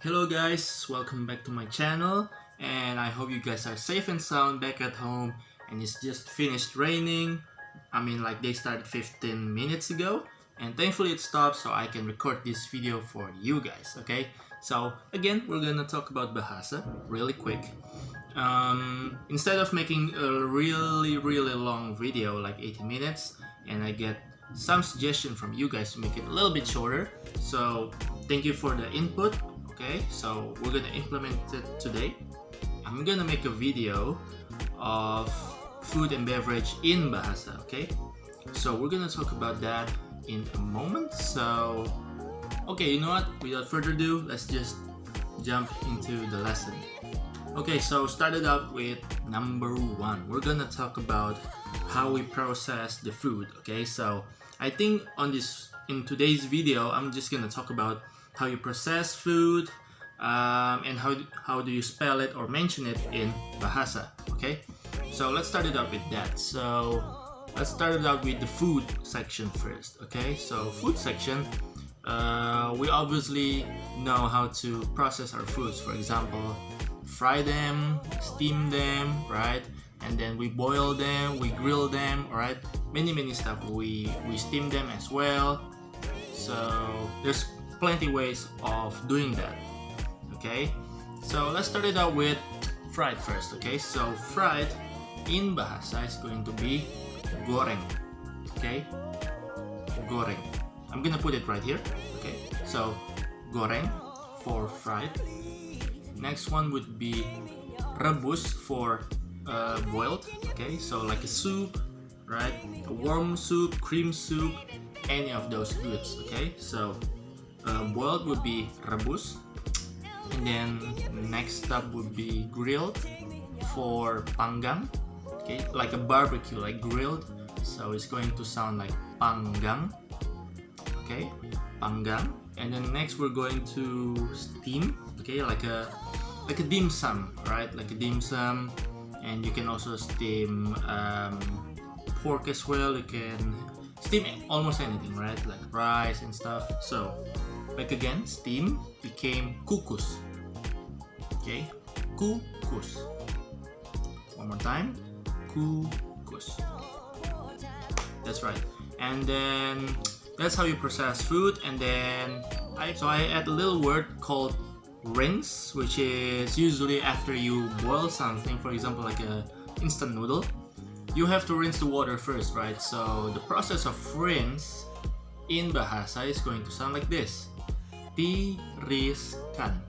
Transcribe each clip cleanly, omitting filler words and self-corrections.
Hello guys, welcome back to my channel, and I hope you guys are safe and sound back at home. And it's just finished raining. Like they started 15 minutes ago, and thankfully it stopped so I can record this video for you guys. Okay, so again we're gonna talk about Bahasa really quick. Instead of making a really long video like 80 minutes, and I get some suggestion from you guys to make it a little bit shorter, so thank you for the input. Okay, so we're gonna implement it today. I'm gonna make a video of food and beverage in Bahasa. Okay, so we're gonna talk about that in a moment. So okay, you know what, without further ado, let's just jump into the lesson. Okay, so started out with number one. We're gonna talk about how we process the food. Okay, so I think in today's video, I'm just gonna talk about how you process food, and how do you spell it or mention it in Bahasa. Okay, so let's start it out with that. So let's start it out with the food section first. Okay, so food section, we obviously know how to process our foods. For example, fry them, steam them, right? And then we boil them, we grill them, alright? Many stuff. We steam them as well. So there's plenty ways of doing that. Okay, so let's start it out with fried first. Okay, so fried in Bahasa is going to be goreng. Okay, goreng. I'm gonna put it right here. Okay, so goreng for fried. Next one would be rebus for boiled. Okay, so like a soup, right? A warm soup, cream soup, any of those goods. Okay, so boiled would be rebus, and then next up would be grilled for panggang. Okay, like a barbecue, like grilled, so it's going to sound like panggang. Okay, panggang. And then next we're going to steam. Okay, like a dim sum, right? Like a dim sum. And you can also steam pork as well. You can steam almost anything, right? Like rice and stuff. So back again, steam became kukus. Okay, kukus. One more time, kukus. That's right. And then that's how you process food. And then I add a little word called rinse, which is usually after you boil something. For example, like a instant noodle, you have to rinse the water first, right? So the process of rinse in Bahasa is going to sound like this: tiriskan.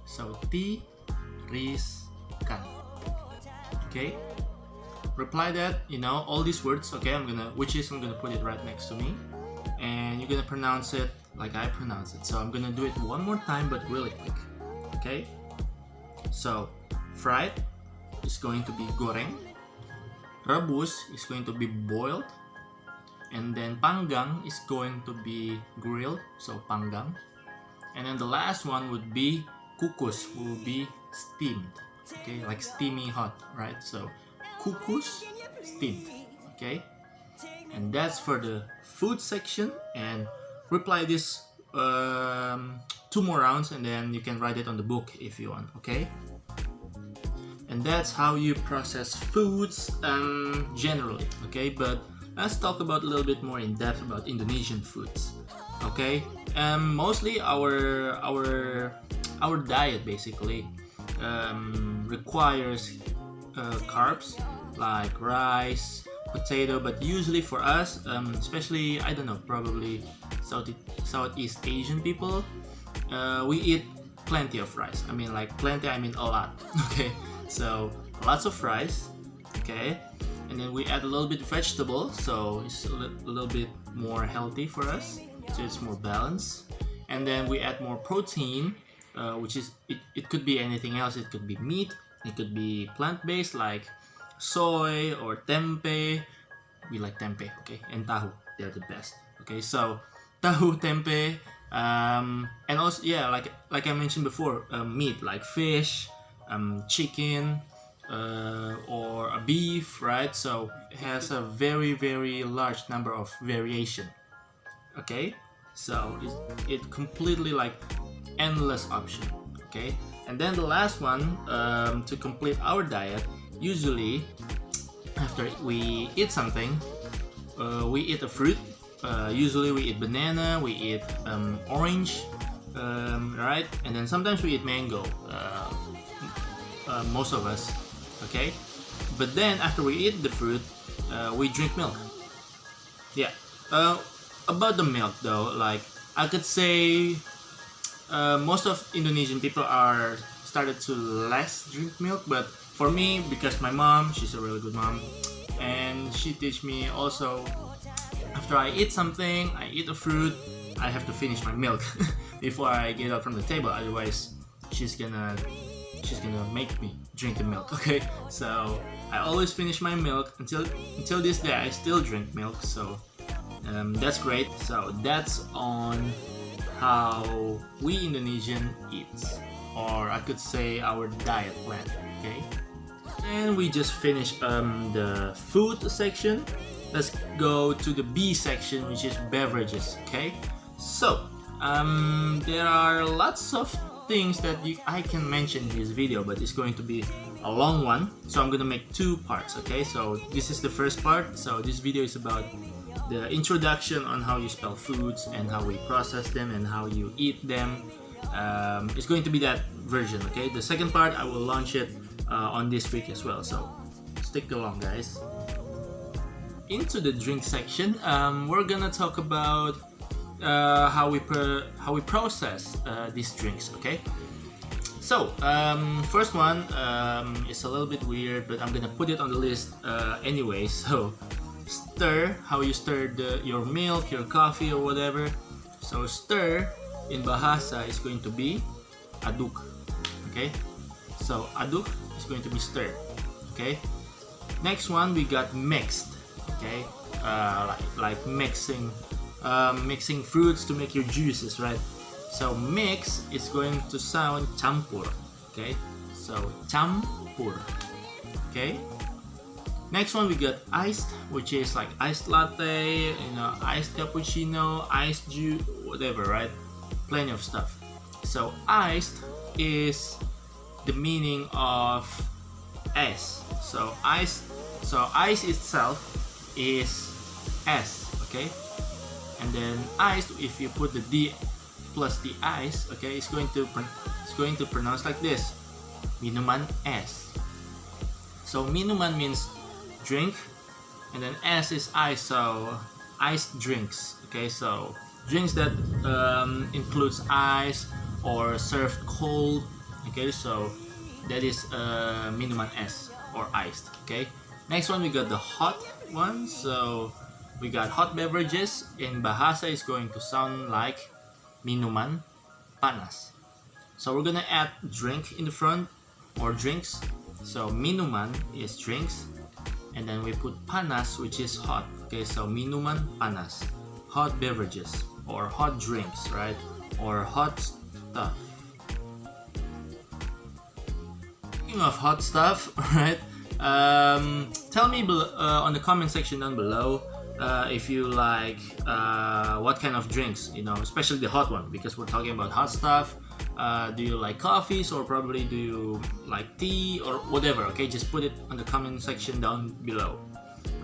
So tiriskan. Okay, reply that, all these words. Okay, I'm gonna put it right next to me, and you're gonna pronounce it like I pronounce it. So I'm gonna do it one more time, but really quick. Okay, so fried is going to be goreng, rebus is going to be boiled, and then panggang is going to be grilled, so panggang. And then the last one would be kukus, will be steamed. Okay, like steamy hot, right? So kukus, steamed. Okay, and that's for the food section. And reply this 2 more rounds, and then you can write it on the book if you want. Okay, and that's how you process foods generally. Okay, but let's talk about a little bit more in depth about Indonesian foods. Okay, mostly our diet basically requires carbs like rice, potato, but usually for us, especially, I don't know, probably Southeast Asian people, we eat plenty of rice. I mean a lot. Okay, so lots of rice. Okay, and then we add a little bit of vegetable, so it's a little bit more healthy for us, so it's more balanced. And then we add more protein, which is it could be anything else. It could be meat, it could be plant-based like soy or tempeh. We like tempeh, okay, and tahu, they're the best. Okay, so tahu, tempeh, and also, yeah, like I mentioned before, meat like fish, chicken, or a beef, right? So it has a very large number of variation. Okay, so it completely like endless option. Okay, and then the last one, to complete our diet, usually after we eat something, we eat a fruit. Usually we eat banana, we eat orange, right? And then sometimes we eat mango, most of us, okay? But then after we eat the fruit, we drink milk. Yeah. About the milk though, like I could say most of Indonesian people are started to less drink milk, but for me, because my mom, she's a really good mom, and she teach me also, after I eat something, I eat a fruit, I have to finish my milk before I get up from the table. Otherwise, she's gonna make me drink the milk. Okay, so I always finish my milk until this day. I still drink milk, so that's great. So that's on how we Indonesian eat, or I could say our diet plan. Okay, and we just finished the food section. Let's go to the B section, which is beverages. Okay, so there are lots of things that I can mention in this video, but it's going to be a long one, so I'm gonna make two parts. Okay, so this is the first part. So this video is about the introduction on how you spell foods and how we process them and how you eat them. It's going to be that version. Okay, the second part I will launch it on this week as well, so stick along, guys. Into the drink section, we're gonna talk about how we process these drinks. Okay, so first one is a little bit weird, but I'm gonna put it on the list anyway. So stir, how you stir your milk, your coffee, or whatever. So stir in Bahasa is going to be aduk. Okay, so aduk is going to be stir. Okay, next one we got mixed. Okay, like mixing fruits to make your juices, right? So mix is going to sound campur. Okay, so campur. Okay, next one we got iced, which is like iced latte, iced cappuccino, iced juice, whatever, right? Plenty of stuff. So iced is the meaning of ice. So ice itself is S, okay? And then iced, if you put the D plus the ice, okay, it's going to pronounce like this: minuman es. So minuman means drink, and then S is ice, so iced drinks. Okay, so drinks that includes ice or served cold. Okay, so that is minuman es or iced. Okay, next one we got the hot one. So we got hot beverages. In Bahasa is going to sound like minuman panas. So we're gonna add drink in the front, or drinks. So minuman is drinks, and then we put panas, which is hot. Okay, so minuman panas, hot beverages or hot drinks, right? Or hot stuff. Speaking of hot stuff, right? Tell me on the comment section down below if you like what kind of drinks, especially the hot one, because we're talking about hot stuff. Do you like coffees, or probably do you like tea or whatever? Okay, just put it on the comment section down below.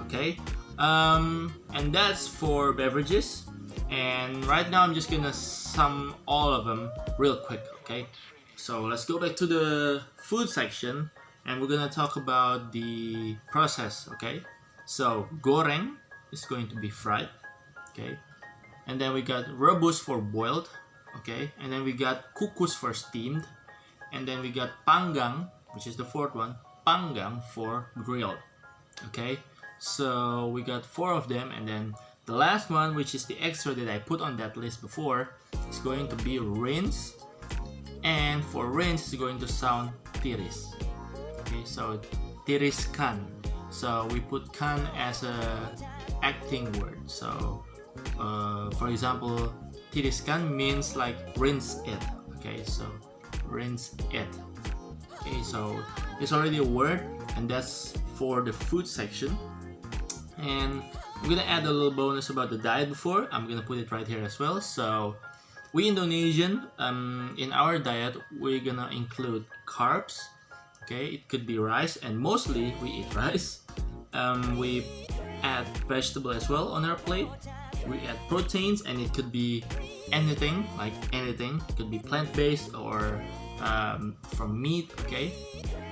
Okay, and that's for beverages. And right now I'm just gonna sum all of them real quick. Okay, so let's go back to the food section, and we're gonna talk about the process. Okay, so goreng is going to be fried. Okay, and then we got rebus for boiled. Okay, and then we got kukus for steamed, and then we got panggang, which is the fourth one, panggang for grilled. Okay, so we got 4 of them, and then the last one, which is the extra that I put on that list before, is going to be rinse, and for rinse it's going to sound tiris. Okay, so tiriskan. So we put kan as a acting word. So for example, tiriskan means like rinse it. Okay, so rinse it. Okay, so it's already a word, and that's for the food section. And I'm gonna add a little bonus about the diet before. I'm gonna put it right here as well. So we Indonesian, in our diet, we're gonna include carbs. Okay, it could be rice, and mostly we eat rice. We add vegetable as well on our plate. We add proteins, and it could be anything, like anything. It could be plant-based or from meat. Okay,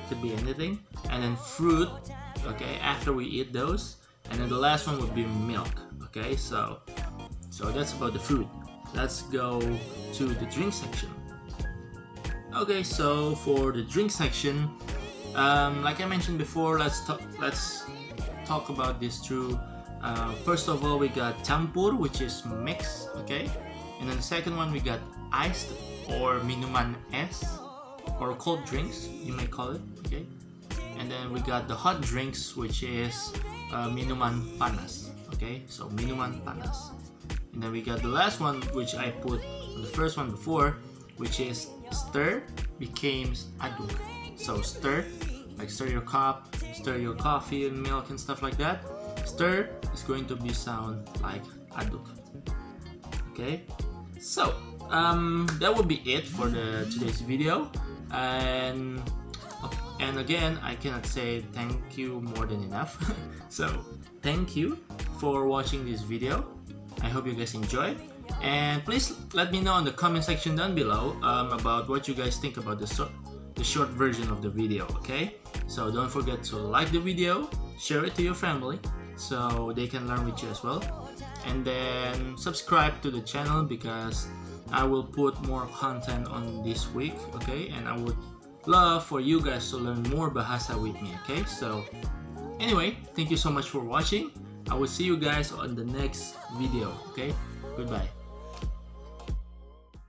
could be anything. And then fruit. Okay, after we eat those, and then the last one would be milk. Okay, so that's about the food. Let's go to the drink section. Okay, so for the drink section, like I mentioned before, let's talk about this through. First of all, we got campur, which is mix, okay, and then the second one we got iced or minuman es, or cold drinks, you may call it, okay, and then we got the hot drinks, which is minuman panas, okay, so minuman panas. And then we got the last one, which I put on the first one before, which is stir becomes aduk. So stir, like stir your cup, stir your coffee and milk and stuff like that. Stir is going to be sound like aduk. Okay, so that would be it for today's video. And again, I cannot say thank you more than enough. So thank you for watching this video. I hope you guys enjoyed, and please let me know in the comment section down below about what you guys think about the short version of the video, okay? So don't forget to like the video, share it to your family so they can learn with you as well, and then subscribe to the channel because I will put more content on this week, okay? And I would love for you guys to learn more Bahasa with me, okay? So anyway, thank you so much for watching. I will see you guys on the next video, okay? Goodbye.